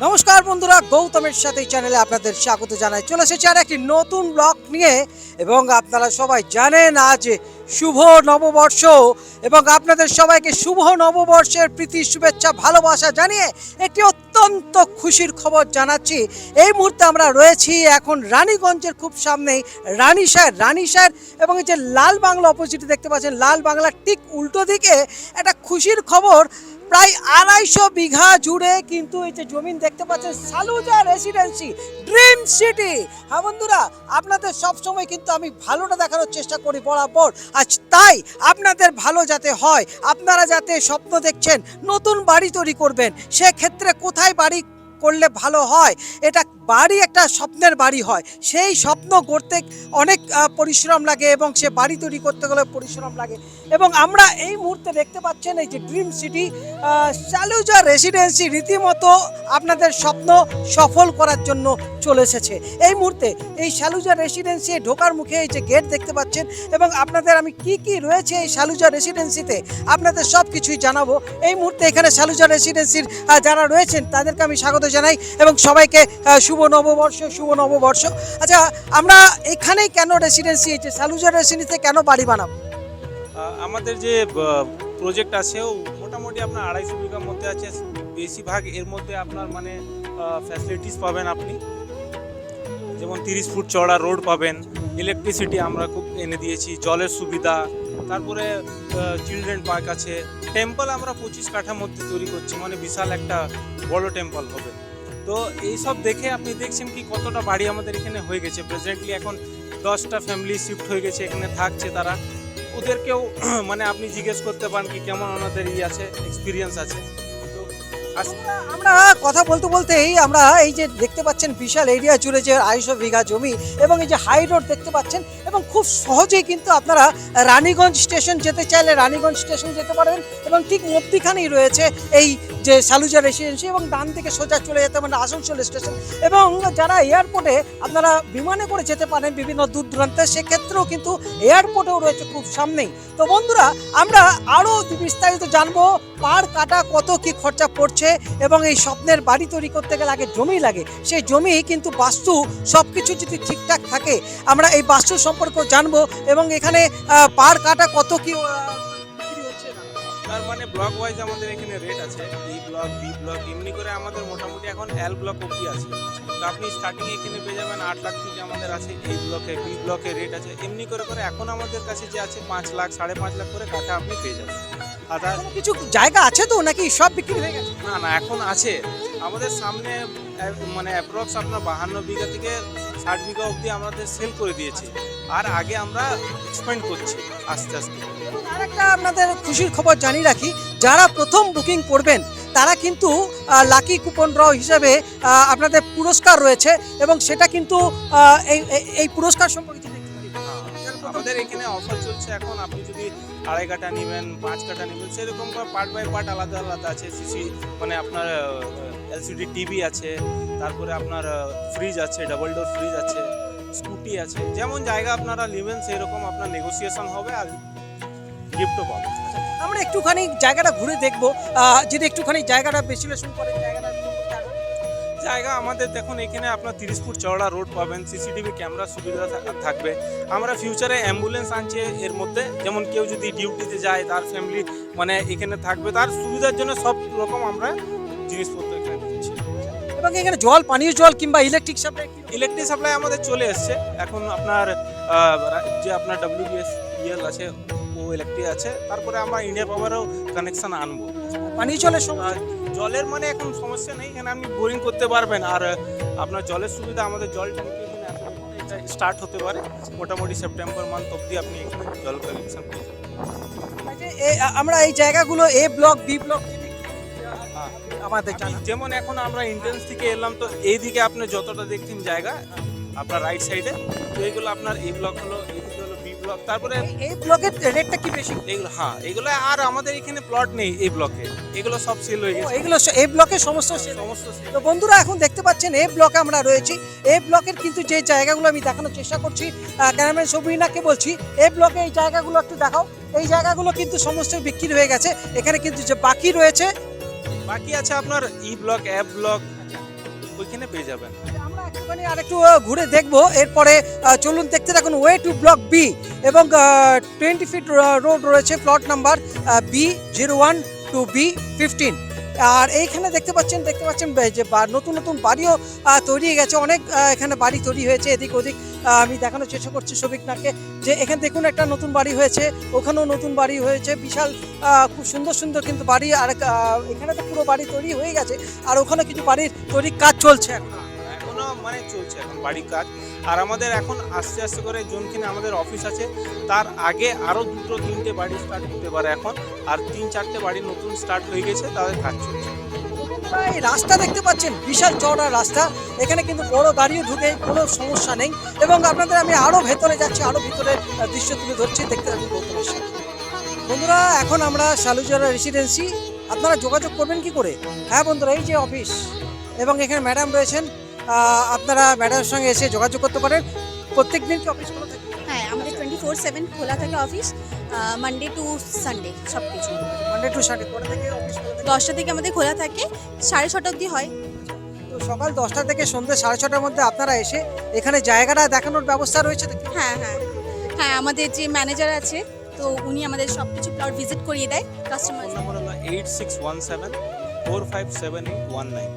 নমস্কার বন্ধুরা, গৌতমের সাথে এই চ্যানেলে আপনাদের স্বাগত জানাই। চলে এসেছি আর একটি নতুন ব্লগ নিয়ে এবং আপনারা সবাই জানেন আজ শুভ নববর্ষ এবং আপনাদের সবাইকে শুভ নববর্ষের প্রীতি শুভেচ্ছা ভালোবাসা জানিয়ে একটি অত্যন্ত খুশির খবর জানাচ্ছি। এই মুহূর্তে আমরা রয়েছি এখন রানীগঞ্জের খুব সামনেই রানীশাহের এবং এই যে লাল বাংলা অপোজিটে দেখতে পাচ্ছেন, লাল বাংলার ঠিক উল্টো দিকে একটা খুশির খবর। প্রায় 250 বিঘা জুড়ে কিন্তু এই যে জমিন দেখতে পাচ্ছেন, সালুজা রেসিডেন্সি ড্রিম সিটি। হ্যাঁ বন্ধুরা, আপনাদের সব সময় কিন্তু আমি ভালোটা দেখানোর চেষ্টা করি বরাবর। আজ তাই আপনাদের ভালো যাতে হয়, আপনারা যাতে স্বপ্ন দেখছেন নতুন বাড়ি তৈরি করবেন, সেক্ষেত্রে কোথায় বাড়ি করলে ভালো হয়, এটা বাড়ি একটা স্বপ্নের বাড়ি হয়। সেই স্বপ্ন গড়তে অনেক পরিশ্রম লাগে এবং সে বাড়ি তৈরি করতে গেলে পরিশ্রম লাগে। এবং আমরা এই মুহূর্তে দেখতে পাচ্ছেন এই যে ড্রিম সিটি সালুজা রেসিডেন্সি রীতিমতো আপনাদের স্বপ্ন সফল করার জন্য চলে এসেছে। এই মুহূর্তে এই সালুজা রেসিডেন্সি ঢোকার মুখে এই যে গেট দেখতে পাচ্ছেন এবং আপনাদের আমি কি কি রয়েছে এই সালুজা রেসিডেন্সিতে আপনাদের সব কিছুই জানাবো। এই মুহূর্তে এখানে সালুজা রেসিডেন্সির যারা রয়েছেন তাদেরকে আমি স্বাগত জানাই এবং সবাইকে শুভ নববর্ষ। আচ্ছা, আমরা এখানেই কেন রেসিডেন্সি, এই যে সালুজা রেসিডেন্সিতে কেন বাড়ি বানাবো? আমাদের যে প্রজেক্ট আছে ও মোটামুটি আপনার 250 বিঘার মধ্যে আছে। বেশিরভাগ এর মধ্যে আপনার মানে ফ্যাসিলিটিস পাবেন আপনি, যেমন 30 ফুট চওড়া রোড পাবেন, ইলেকট্রিসিটি আমরা খুব এনে দিয়েছি, জলের সুবিধা, তারপরে চিলড্রেন পার্ক আছে, টেম্পল আমরা 25 কাঠার মধ্যে তৈরি করছি, মানে বিশাল একটা বড় টেম্পল হবে। তো এইসব দেখে আপনি দেখছেন কি কতটা বাড়ি আমাদের এখানে হয়ে গেছে। প্রেজেন্টলি এখন 10টা ফ্যামিলি শিফট হয়ে গেছে, এখানে থাকছে তারা। ওদেরকেও মানে আপনি জিজ্ঞেস করতে পারেন কি কেমন ওনাদের আছে, এক্সপিরিয়েন্স আছে। তো আমরা কথা বলতে বলতেই আমরা এই যে দেখতে পাচ্ছেন বিশাল এরিয়া জুড়ে যে 250 বিঘা জমি এবং এই যে হাই রোড দেখতে পাচ্ছেন এবং খুব সহজেই কিন্তু আপনারা রানীগঞ্জ স্টেশন যেতে চাইলে রানীগঞ্জ স্টেশন যেতে পারবেন এবং ঠিক মধ্যখানেই রয়েছে এই যে সালুজা রেসিডেন্সি এবং ডান দিকে সোজা চলে যেতে পারেন আসানসোল স্টেশন। এবং যারা এয়ারপোর্টে আপনারা বিমানে করে যেতে পারেন বিভিন্ন দূর দূরান্তে, সেক্ষেত্রেও কিন্তু এয়ারপোর্টেও রয়েছে খুব সামনেই। তো বন্ধুরা, আমরা আরও বিস্তারিত জানবো পার কাটা কত কি খরচা পড়ছে এবং এই স্বপ্নের বাড়ি তৈরি করতে গেলে আগে জমি লাগে, সেই জমি কিন্তু বাস্তু সব কিছু যদি ঠিকঠাক থাকে আমরা এই বাস্তু সম্পর্কে জানবো এবং এখানে পার কাটা কত কি তার মানে ব্লক ওয়াইজ আমাদের এখানে রেট আছে, ই ব্লক, বি ব্লক, এমনি করে আমাদের মোটামুটি এখন এল ব্লক অবধি আছে। তো আপনি স্টার্টিং এখানে পেয়ে যাবেন 8 লাখ থেকে আমাদের আছে এই ব্লকে, বি ব্লকে রেট আছে, এমনি করে করে এখন আমাদের কাছে যে আছে 5 লাখ 5.5 লাখ করে কাঠা আপনি পেয়ে যাবেন। আর কিছু জায়গা আছে তো নাকি সব বিক্রি হয়ে গেছে? না, এখন আছে আমাদের সামনে, মানে অ্যাপ্রক্স আপনার 52 বিঘা থেকে 60 বিঘা অবধি আমাদের সেল করে দিয়েছে, আর আগে আমরা এক্সপেন্ড করছি আস্তে আস্তে। আর একটা আপনাদের খুশির খবর জানিয়ে রাখি, যারা প্রথম বুকিং করবেন তারা কিন্তু লাকি কুপন ড্র হিসেবে আপনাদের পুরস্কার রয়েছে এবং সেটা কিন্তু এই পুরস্কার সম্পর্কে আমাদের এখানে অফার চলছে এখন। আপনি যদি 2.5 কাঠা নেবেন, 5 কাঠা নেবেন, সেরকম পার্ট বাই পার্ট আলাদা আলাদা আছে। সিসি মানে আপনার এলসিডি টিভি আছে, তারপরে আপনার ফ্রিজ আছে, ডাবল ডোর ফ্রিজ আছে, স্কুটি আছে। যেমন জায়গা আপনারা নেবেন সেরকম আপনার নেগোসিয়েশন হবে আর গিফটও পাবেন। আমরা একটুখানি জায়গাটা ঘুরে দেখবো, যদি একটুখানি জায়গাটা বিশ্লেষণ করেন। জায়গা আমাদের দেখুন এখানে আপনার 30 ফুট চওড়া রোড পাবেন, সিসিটিভি ক্যামেরা সুবিধা থাকবে। আমরা ফিউচারে অ্যাম্বুলেন্স আনছে এর মধ্যে, যেমন কেউ যদি ডিউটিতে যায় তার ফ্যামিলি মানে এখানে থাকবে, তার সুবিধার জন্য সব রকম আমরা জিনিসপত্র এখানে দিচ্ছি। এবং এখানে জল, পানীয় জল কিংবা ইলেকট্রিক সাপ্লাই আমাদের চলে এসছে এখন। আপনার যে আপনার WBSEL আছে ও ইলেকট্রিক আছে, তারপরে আমরা ইন্ডিয়া পাওয়ারও কানেকশন আনবো। পানীয় জলের সমস্যা, জলের মানে এখন সমস্যা নেই, এখানে আপনি বোরিং করতে পারবেন। আর আপনার জলের সুবিধা আমাদের জল ট্যাঙ্কি এখানে এটা স্টার্ট হতে পারে মোটামুটি সেপ্টেম্বর মান্থ অবধি আপনি এখানে জল কালেকশন পেয়ে যাবেন। আমরা এই জায়গাগুলো এ ব্লক, বি ব্লক আমাদের জানা, যেমন এখন আমরা ইন্টেন্স থেকে এলাম, তো এইদিকে আপনি যতটা দেখছেন জায়গা আপনার রাইট সাইডে, তো এইগুলো আপনার এই ব্লক হলো, এইদিকে হলো বি ব্লক। তারপরে এই ব্লকের রেটটা কি বেশি? এইগুলো এগুলো আর আমাদের এখানে প্লট নেই এই ব্লকে, এগুলো সব সেল হয়ে গেছে। এগুলো এই ব্লকের সমস্ত সেল। তো বন্ধুরা, এখন দেখতে পাচ্ছেন এই ব্লকে আমরা রয়েছি। এই ব্লকের কিন্তু যে জায়গাগুলো আমি দেখানোর চেষ্টা করছি, ক্যামেরাম্যান সবিনাকে বলছি এই ব্লকে এই জায়গাগুলো একটু দেখাও। এই জায়গাগুলো কিন্তু সমস্ত বিক্রি হয়ে গেছে। এখানে কিন্তু যে বাকি রয়েছে বাকি আছে আপনার ই ব্লক, অ্যাপ ব্লক, ওইখানে পেয়ে যাবেন। আমরা একটুখানি আরেকটু ঘুরে দেখবো, এরপরে চলুন দেখতে থাকুন ওয়ে টু ব্লক বি এবং 20 ফিট রোড রয়েছে, plot number B01 to B15। আর এইখানে দেখতে পাচ্ছেন যে নতুন নতুন বাড়িও তৈরি হয়ে গেছে, অনেক এখানে বাড়ি তৈরি হয়েছে এদিক ওদিক। আমি দেখানোর চেষ্টা করছি সবিকনাকে যে এখানে দেখুন একটা নতুন বাড়ি হয়েছে, ওখানেও নতুন বাড়ি হয়েছে, বিশাল খুব সুন্দর সুন্দর কিন্তু বাড়ি। আর এখানে তো পুরো বাড়ি তৈরি হয়ে গেছে, আর ওখানে কিছু বাড়ির তৈরির কাজ চলছে এখন। এখনো মানে চলছে এখন বাড়ির কাজ। আর আমাদের এখন আস্তে আস্তে করে যোনখানে আমাদের অফিস আছে তার আগে আরো 2-3টে বাড়ি স্টার্ট হতে পারে এখন, আর 3-4টে বাড়ি নতুন স্টার্ট হয়ে গেছে, তাদের কাজ চলছে। এই রাস্তা দেখতে পাচ্ছেন, বিশাল চওড়া রাস্তা, এখানে কিন্তু বড় গাড়িও ঢুকে কোনো সমস্যা নেই। এবং আপনাদের আমি আরো ভেতরে যাচ্ছি, আরো ভিতরে দৃশ্য তুলে ধরছি, দেখতে থাকুন গৌতমের সাথে। বন্ধুরা, এখন আমরা শালুজারা রেসিডেন্সি, আপনারা যোগাযোগ করবেন কি করে? হ্যাঁ বন্ধুরা, এই যে অফিস এবং এখানে ম্যাডাম রয়েছেন, আপনারা ম্যাডামের সঙ্গে এসে যোগাযোগ করতে পারেন। প্রত্যেক দিন কি অফিস খোলা থাকে? হ্যাঁ, আমাদের 24/7 খোলা থাকে অফিস, মানডে টু সানডে সব কিছু। মানডে টু সানডে কটা থেকে অফিস খোলা থাকে? 10টা থেকে আমাদের খোলা থাকে, 6:30 অবধি হয়। তো সকাল 10টা থেকে সন্ধ্যে 6:30টার মধ্যে আপনারা এসে এখানে জায়গাটা দেখানোর ব্যবস্থা রয়েছে তো? হ্যাঁ হ্যাঁ হ্যাঁ, আমাদের যে ম্যানেজার আছে তো উনি আমাদের সব কিছু প্লট ভিজিট করিয়ে দেয় কাস্টমার। ফোন নাম্বার হলো 8617457819,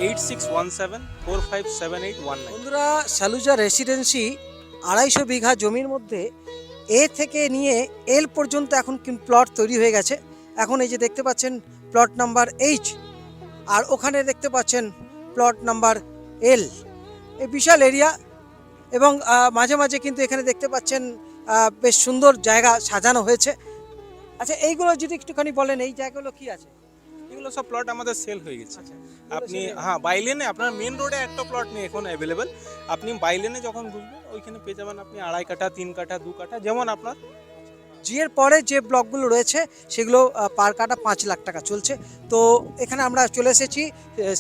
8617457819। বন্ধুরা, শালুজা রেসিডেন্সি 250 বিঘা জমির মধ্যে এ থেকে নিয়ে এল পর্যন্ত এখন কিন্তু প্লট তৈরি হয়ে গেছে। এখন এই যে দেখতে পাচ্ছেন প্লট নাম্বার এইচ, আর ওখানে দেখতে পাচ্ছেন প্লট নাম্বার এল। এই বিশাল এরিয়া এবং মাঝে মাঝে কিন্তু এখানে দেখতে পাচ্ছেন বেশ সুন্দর জায়গা সাজানো হয়েছে। আচ্ছা, এইগুলো যদি একটুখানি বলেন, এই জায়গাগুলো কি আছে? এগুলো সব প্লট আমাদের সেল হয়ে গেছে। আপনি হ্যাঁ বাইলেনে, আপনার মেন রোডে একটা প্লট নেই এখন অ্যাভেলেবেল, আপনি বাইলেনে যখন বুঝবেন ওইখানে পেয়ে যাবেন আপনি 2.5 কাঠা, 3 কাঠা, 2 কাঠা, যেমন আপনার। জি এর পরে যে ব্লকগুলো রয়েছে সেগুলো পার কাটা 5 লাখ টাকা চলছে। তো এখানে আমরা চলে এসেছি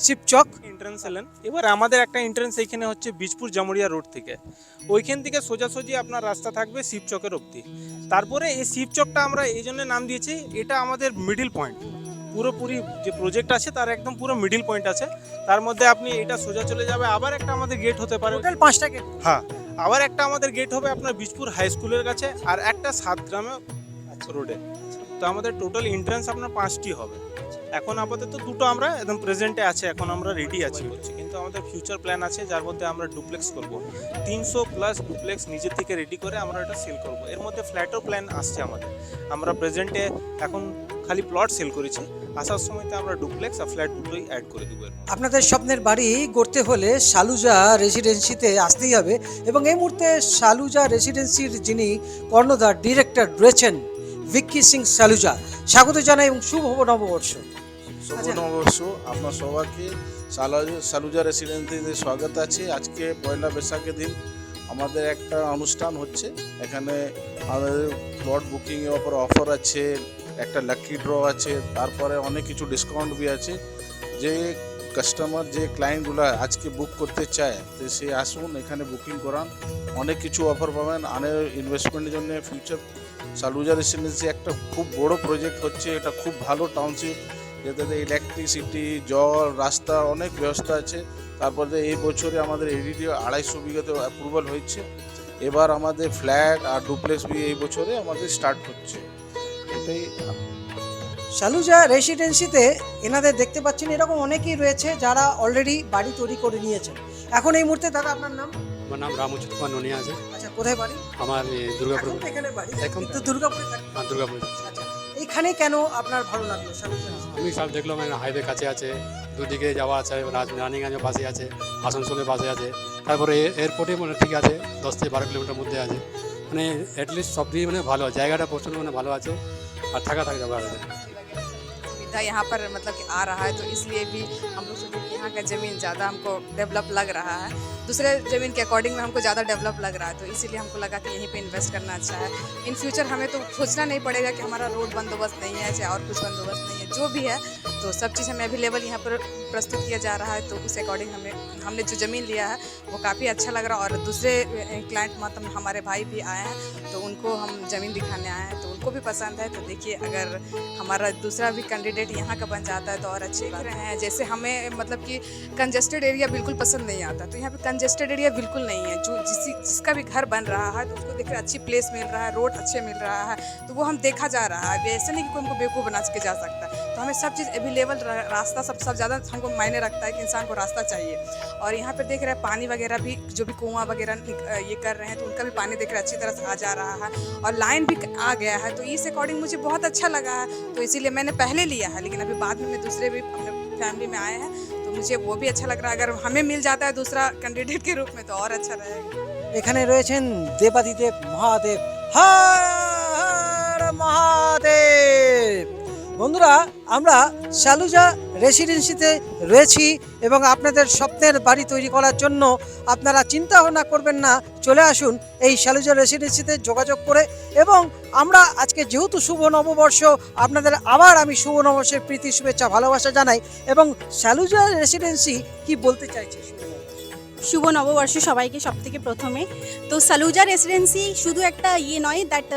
শিবচক এন্ট্রান্স এলেন, এবার আমাদের একটা এন্ট্রান্স এইখানে হচ্ছে বীজপুর জামুরিয়া রোড থেকে, ওইখান থেকে সোজাসুজি আপনার রাস্তা থাকবে শিবচকের অবধি। তারপরে এই শিবচকটা আমরা এই জন্য নাম দিয়েছি, এটা আমাদের মিডিল পয়েন্ট, পুরোপুরি যে প্রজেক্ট আছে তার একদম পুরো মিডিল পয়েন্ট আছে। তার মধ্যে আপনি এটা সোজা চলে যাবে, আবার একটা আমাদের গেট হতে পারে, টোটাল 5টা গেট। হ্যাঁ আবার একটা আমাদের গেট হবে আপনার বীজপুর হাই স্কুলের কাছে, আর একটা সাতগ্রামে রোডে। তো আমাদের টোটাল এন্ট্রান্স আপনার 5টি হবে। এখন আপাতত 2টো আমরা একদম প্রেজেন্টে আছে, এখন আমরা রেডি আছি বলছি, কিন্তু আমাদের ফিউচার প্ল্যান আছে যার মধ্যে আমরা ডুপ্লেক্স করব, 300+ ডুপ্লেক্স নিজের থেকে রেডি করে আমরা এটা সেল করব। এর মধ্যে ফ্ল্যাটও প্ল্যান আসছে আমাদের। আমরা প্রেজেন্টে এখন খালি প্লট সেল করেছি, আসার সময়তে আমরা ডুপ্লেক্স আর ফ্ল্যাট দুটোই অ্যাড করে দেবো। আপনাদের স্বপ্নের বাড়ি গড়তে হলে শালুজা রেসিডেন্সিতে আসতেই হবে। এবং এই মুহূর্তে শালুজা রেসিডেন্সির যিনি কর্ণধার ডিরেক্টর রয়েছেন ভিক্কি সিং শালুজা, স্বাগত জানাই এবং শুভ নববর্ষ। শুভ নববর্ষ আপনার সবাইকে শালুজা রেসিডেন্সিতে স্বাগত আছে। আজকে পয়লা বৈশাখের দিন আমাদের একটা অনুষ্ঠান হচ্ছে, এখানে আমাদের প্লট বুকিংয়ের ওপর অফার আছে, একটা লাকি ড্র আছে, তারপরে অনেক কিছু ডিসকাউন্ট বি আছে। যে কাস্টমার যে ক্লায়েন্টগুলো আজকে বুক করতে চায় তো সে আসুন, এখানে বুকিং করান, অনেক কিছু অফার পাবেন। আনের ইনভেস্টমেন্টের জন্য ফিউচার শালুজা রেসিডেন্সি একটা খুব বড় প্রজেক্ট হচ্ছে, এটা খুব ভালো টাউনশিপ, যেটাতে ইলেকট্রিসিটি, জল, রাস্তা অনেক ব্যবস্থা আছে। তারপরে এই বছরে আমাদের এডিডি 250 বিঘাতে অ্যাপ্রুভাল হয়েছে। এবার আমাদের ফ্ল্যাট আর ডুপ্লেক্স বি এই বছরে আমাদের স্টার্ট হচ্ছে। এটাই শালুজা রেসিডেন্সিতে এনাদের দেখতে পাচ্ছেন এরকম অনেকেই রয়েছে যারা অলরেডি বাড়ি তৈরি করে নিয়েছেন। এখন এই মুহূর্তে দাদা আপনার নাম? আমার নাম রামুচিত কুমার ননিয়া আছে। আচ্ছা, কোথায় বাড়ি? আমার দুর্গাপুর। এখন তো এখানে বাড়ি, এখন তো দুর্গাপুরে থাকেন? হ্যাঁ, দুর্গাপুর। আচ্ছা, এইখানে কেন আপনার ভালো লাগলো শালুজা? আমি সব দেখলাম, হাইওয়ে কাছে আছে, দুদিকে যাওয়া আছে, রানিগঞ্জের পাশে আছে, আসানসোলের পাশে আছে, তারপরে এয়ারপোর্টে মানে ঠিক আছে, 10 থেকে 12 কিলোমিটার মধ্যে আছে, মানে অ্যাটলিস্ট সব দিকে মানে ভালো, জায়গাটা প্রচণ্ড মানে ভালো আছে, আর থাকা যাবে আছে। सुविधा यहाँ पर मतलब कि आ रहा है, तो इसलिए भी हम लोग सोचे कि यहाँ का ज़मीन ज़्यादा हमको डेवलप लग रहा है, दूसरे ज़मीन के अकॉर्डिंग में हमको ज़्यादा डेवलप लग रहा है, तो इसीलिए हमको लगा कि यहीं पे इन्वेस्ट करना अच्छा है। इन फ्यूचर हमें तो सोचना नहीं पड़ेगा कि हमारा रोड बंदोबस्त नहीं है, चाहे और कुछ बंदोबस्त नहीं है, जो भी है तो सब चीज़ हमें अवेलेबल यहाँ पर प्रस्तुत किया जा रहा है, तो उस अकॉर्डिंग हमने जो ज़मीन लिया है वो काफ़ी अच्छा लग रहा है। और दूसरे क्लाइंट मतलब हमारे भाई भी आए हैं, तो उनको हम ज़मीन दिखाने आए हैं, तो उनको भी पसंद है। तो देखिए, अगर हमारा दूसरा भी कैंडिडेट यहाँ का बन जाता है तो और अच्छे लग रहे हैं। जैसे हमें मतलब कि कंजेस्टेड एरिया बिल्कुल पसंद नहीं आता, तो यहाँ पे कंजेस्टेड एरिया बिल्कुल नहीं है। जो जिसका भी घर बन रहा है तो उसको देखकर अच्छी प्लेस मिल रहा है, रोड अच्छे मिल रहा है, तो वो हम देखा जा रहा है। ऐसा नहीं कि कोई हमको बेवकूफ़ बना के जा सकता है। तो हमें सब चीज़ अवेलेबल, रास्ता सब ज़्यादा हमको मायने रखता है कि इंसान को रास्ता चाहिए। और यहाँ पर देख रहे हैं पानी वगैरह भी, जो भी कुआं वगैरह ये कर रहे हैं, तो उनका भी पानी देख रहे हैं अच्छी तरह से आ जा रहा है, और लाइन भी आ गया है। तो इस अकॉर्डिंग मुझे बहुत अच्छा लगा है, तो इसीलिए मैंने पहले लिया है। लेकिन अभी बाद में मैं दूसरे भी अपने फैमिली में आए हैं, तो मुझे वो भी अच्छा लग रहा है। अगर हमें मिल जाता है दूसरा कैंडिडेट के रूप में तो और अच्छा रहेगा। এখানে রয়েছেন দেবাদিদেব মহাদেব, হর হর মহাদেব। বন্ধুরা, আমরা শালুজা রেসিডেন্সিতে রয়েছি এবং আপনাদের স্বপ্নের বাড়ি তৈরি করার জন্য আপনারা চিন্তা ভাবনা করবেন না, চলে আসুন এই শালুজা রেসিডেন্সিতে যোগাযোগ করে। এবং আমরা আজকে যেহেতু শুভ নববর্ষ, আপনাদের আবার আমি শুভ নববর্ষের প্রীতি শুভেচ্ছা ভালোবাসা জানাই। এবং শালুজা রেসিডেন্সি কি বলতে চাইছে? শুভ নববর্ষ সবাইকে সবথেকে প্রথমে। তো সালুজা রেসিডেন্সি শুধু একটা নয় দ্যাট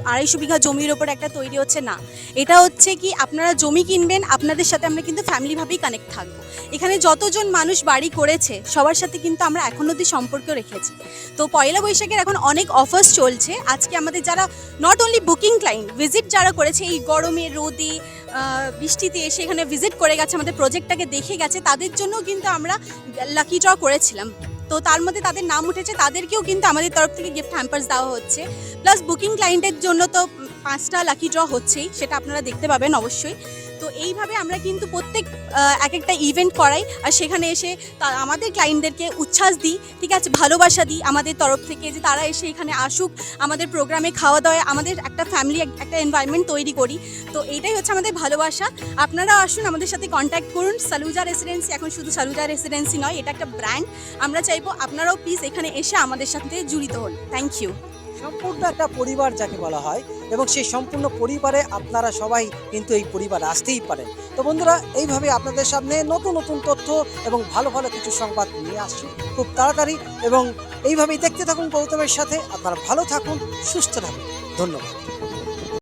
250 বিঘা জমির ওপর একটা তৈরি হচ্ছে, না। এটা হচ্ছে কি, আপনারা জমি কিনবেন, আপনাদের সাথে আমরা কিন্তু ফ্যামিলিভাবেই কানেক্ট থাকবো। এখানে যতজন মানুষ বাড়ি করেছে সবার সাথে কিন্তু আমরা এখন অবধি সম্পর্ক রেখেছি। তো পয়লা বৈশাখের এখন অনেক অফার্স চলছে। আজকে আমাদের যারা not only booking client, visit যারা করেছে এই গরমে রোদে বৃষ্টিতে এসে এখানে ভিজিট করে গেছে, আমাদের প্রজেক্টটাকে দেখে গেছে, তাদের জন্য কিন্তু আমরা লাকি ড্র করেছিলাম। তো তার মধ্যে তাদের নাম উঠেছে, তাদেরকেও কিন্তু আমাদের তরফ থেকে গিফট হ্যাম্পার্স দেওয়া হচ্ছে। প্লাস বুকিং ক্লায়েন্টের জন্য তো 5টা লাকি ড্র হচ্ছেই, সেটা আপনারা দেখতে পাবেন অবশ্যই। তো এইভাবে আমরা কিন্তু প্রত্যেক এক একটা ইভেন্ট করাই, আর সেখানে এসে আমাদের ক্লায়েন্টদেরকে উচ্ছ্বাস দিই, ঠিক আছে, ভালোবাসা দিই আমাদের তরফ থেকে, যে তারা এসে এখানে আসুক, আমাদের প্রোগ্রামে খাওয়া দাওয়া, আমাদের একটা ফ্যামিলি একটা এনভায়রনমেন্ট তৈরি করি। তো এইটাই হচ্ছে আমাদের ভালোবাসা। আপনারা আসুন, আমাদের সাথে কন্ট্যাক্ট করুন। সালুজা রেসিডেন্সি এখন শুধু সালুজা রেসিডেন্সি নয়, এটা একটা ব্র্যান্ড। আমরা চাইবো আপনারাও প্লিজ এখানে এসে আমাদের সাথে জড়িত হন। Thank you. সম্পূর্ণ একটা পরিবার যাকে বলা হয়, এবং সেই সম্পূর্ণ পরিবারে আপনারা সবাই কিন্তু এই পরিবার আসতেই পারেন। তো বন্ধুরা, এইভাবে আপনাদের সামনে নতুন নতুন তথ্য এবং ভালো ভালো কিছু সংবাদ নিয়ে আসছি খুব তাড়াতাড়ি, এবং এইভাবেই দেখতে থাকুন গৌতমের সাথে। আপনারা ভালো থাকুন, সুস্থ থাকুন। ধন্যবাদ।